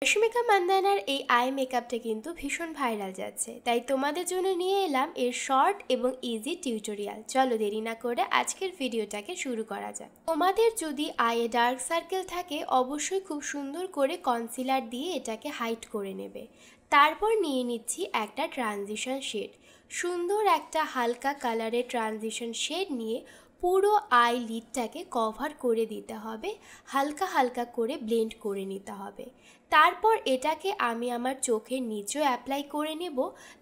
রশ্মিকা মান্দানার এই আই মেকআপটা কিন্তু ভীষণ ভাইরাল যাচ্ছে, তাই তোমাদের জন্য নিয়ে এলাম এর শর্ট এবং ইজি টিউটোরিয়াল। চলো দেরি না করে আজকের ভিডিওটাকে শুরু করা যাক। তোমাদের যদি আইয়ে ডার্ক সার্কেল থাকে অবশ্যই খুব সুন্দর করে কনসিলার দিয়ে এটাকে হাইড করে নেবে। তারপর নিয়ে নিচ্ছি একটা ট্রানজিশন শেড, সুন্দর একটা হালকা কালারের ট্রানজিশন শেড নিয়ে পুরো আই লিডটাকে কভার করে দিতে হবে, হালকা হালকা করে ব্লেন্ড করে নিতে হবে। তারপর এটাকে আমি আমার চোখের নিচেও অ্যাপ্লাই করে নেব,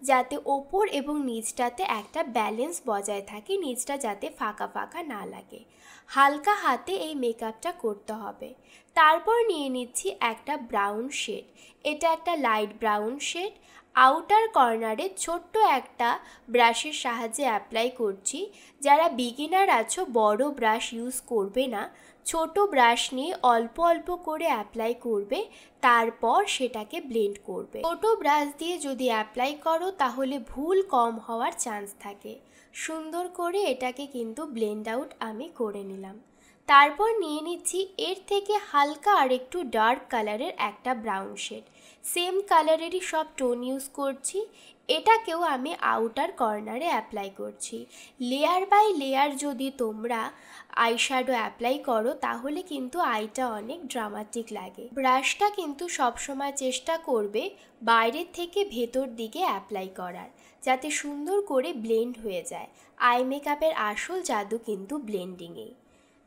যাতে ওপর এবং নিচটাতে একটা ব্যালেন্স বজায় থাকে, নিচটা যাতে ফাঁকা ফাঁকা না লাগে। হালকা হাতে এই মেকআপটা করতে হবে। তারপর নিয়ে নিচ্ছি একটা ব্রাউন শেড, এটা একটা লাইট ব্রাউন শেড। আউটার কর্নারে ছোট্ট একটা ব্রাশের সাহায্যে অ্যাপ্লাই করছি। যারা বিগিনার আছো বড় ব্রাশ ইউজ করবে না, ছোট ব্রাশ নিয়ে অল্প অল্প করে অ্যাপ্লাই করবে, তারপর সেটাকে ব্লেন্ড করবে। ছোট ব্রাশ দিয়ে যদি অ্যাপ্লাই করো তাহলে ভুল কম হওয়ার চান্স থাকে। সুন্দর করে এটাকে কিন্তু ব্লেন্ড আউট আমি করে নিলাম। তারপর নিয়ে নিচ্ছি এর থেকে হালকা আর একটু ডার্ক কালারের একটা ব্রাউন শেড, সেম কালারেরই সব টোন ইউজ করছি। এটাকেও আমি আউটার কর্নারে অ্যাপ্লাই করছি। লেয়ার বাই লেয়ার যদি তোমরা আইশ্যাডো অ্যাপ্লাই করো তাহলে কিন্তু আইটা অনেক ড্রামাটিক লাগে। ব্রাশটা কিন্তু সবসময় চেষ্টা করবে বাইরের থেকে ভেতর দিকে অ্যাপ্লাই করার, যাতে সুন্দর করে ব্লেন্ড হয়ে যায়। আই মেকআপের আসল জাদু কিন্তু ব্লেন্ডিংয়েই।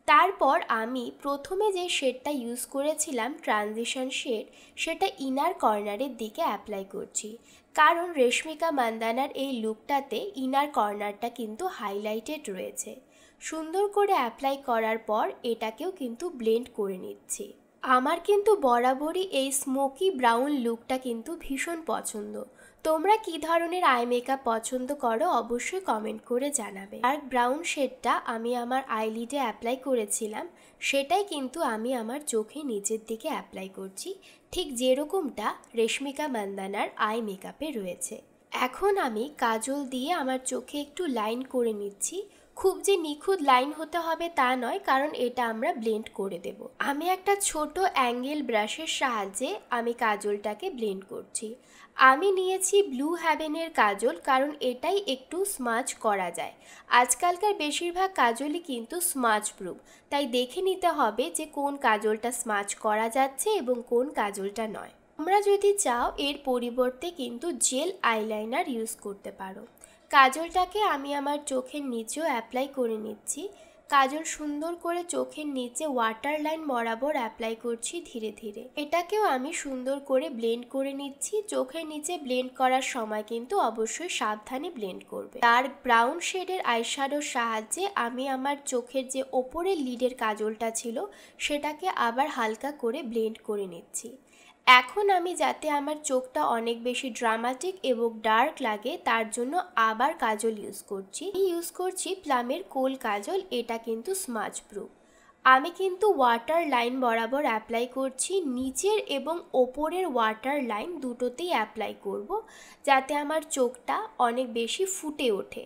তারপর আমি প্রথমে যে শেডটা ইউজ করেছিলাম ট্রানজিশন শেড, সেটা ইনার কর্নারের দিকে অ্যাপ্লাই করছি, কারণ রশ্মিকা মান্দানার এই লুকটাতে ইনার কর্নারটা কিন্তু হাইলাইটেড রয়েছে। সুন্দর করে অ্যাপ্লাই করার পর এটাকেও কিন্তু ব্লেন্ড করে নিচ্ছি। আমার কিন্তু বরাবরই এই স্মোকি ব্রাউন লুকটা কিন্তু ভীষণ পছন্দ। তোমরা কী ধরনের আই মেকআপ পছন্দ করো অবশ্যই কমেন্ট করে জানাবে। ডার্ক ব্রাউন শেডটা আমি আমার আইলিডে অ্যাপ্লাই করেছিলাম, সেটাই কিন্তু আমি আমার চোখে নিচের দিকে অ্যাপ্লাই করছি, ঠিক যেরকমটা রশ্মিকা মান্দানার আই মেকআপে রয়েছে। এখন আমি কাজল দিয়ে আমার চোখে একটু লাইন করে নিচ্ছি। খুব যে নিখুঁত লাইন হতে হবে তা নয়, কারণ এটা আমরা ব্লেন্ড করে দেব। আমি একটা ছোট অ্যাঙ্গেল ব্রাশের সাহায্যে আমি কাজলটাকে ব্লেন্ড করছি। আমি নিয়েছি ব্লু হ্যাভেনের কাজল, কারণ এটাই একটু স্মাচ করা যায়। আজকালকার বেশিরভাগ কাজলই কিন্তু স্মাচ প্রুফ, তাই দেখে নিতে হবে যে কোন কাজলটা স্মাচ করা যাচ্ছে এবং কোন কাজলটা নয়। তোমরা যদি চাও এর পরিবর্তে কিন্তু জেল আইলাইনার ইউজ করতে পারো। কাজলটাকে আমি আমার চোখের নিচেও অ্যাপ্লাই করে নিচ্ছি। কাজল সুন্দর করে চোখের নিচে ওয়াটার লাইন বরাবর অ্যাপ্লাই করছি ধীরে ধীরে। এটাকেও আমি সুন্দর করে ব্লেন্ড করে নিচ্ছি। চোখের নিচে ব্লেন্ড করার সময় কিন্তু অবশ্যই সাবধানে ব্লেন্ড করবে। ডার্ক ব্রাউন শেডের আইশ্যাডোর সাহায্যে আমি আমার চোখের যে ওপরের লিডের কাজলটা ছিল সেটাকে আবার হালকা করে ব্লেন্ড করে নিচ্ছি। এখন আমি যাতে আমার চোখটা অনেক বেশি ড্রামাটিক এবং ডার্ক লাগে তার জন্য আবার কাজল ইউজ করছি প্লামের কোল কাজল, এটা কিন্তু স্মাচ প্রুফ। আমি কিন্তু ওয়াটার লাইন বরাবর অ্যাপ্লাই করছি, নিচের এবং ওপরের ওয়াটার লাইন দুটোতেই অ্যাপ্লাই করব, যাতে আমার চোখটা অনেক বেশি ফুটে ওঠে।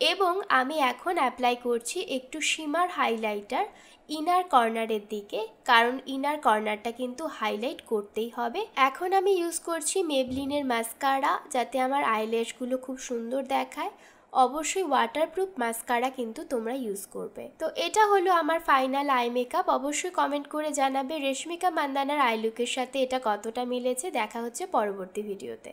এবং আমি এখন অ্যাপ্লাই করছি একটু শিমার হাইলাইটার ইনার কর্নারের দিকে, কারণ ইনার কর্নারটা কিন্তু হাইলাইট করতেই হবে। এখন আমি ইউজ করছি মেবলিনের মাস্কারা, যাতে আমার আইল্যাশগুলো খুব সুন্দর দেখায়। অবশ্যই ওয়াটারপ্রুফ মাস্কারা কিন্তু তোমরা ইউজ করবে। তো এটা হলো আমার ফাইনাল আই মেকআপ। অবশ্যই কমেন্ট করে জানাবে রশ্মিকা মান্দানার আই লুকের সাথে এটা কতটা মিলেছে। দেখা হচ্ছে পরবর্তী ভিডিওতে।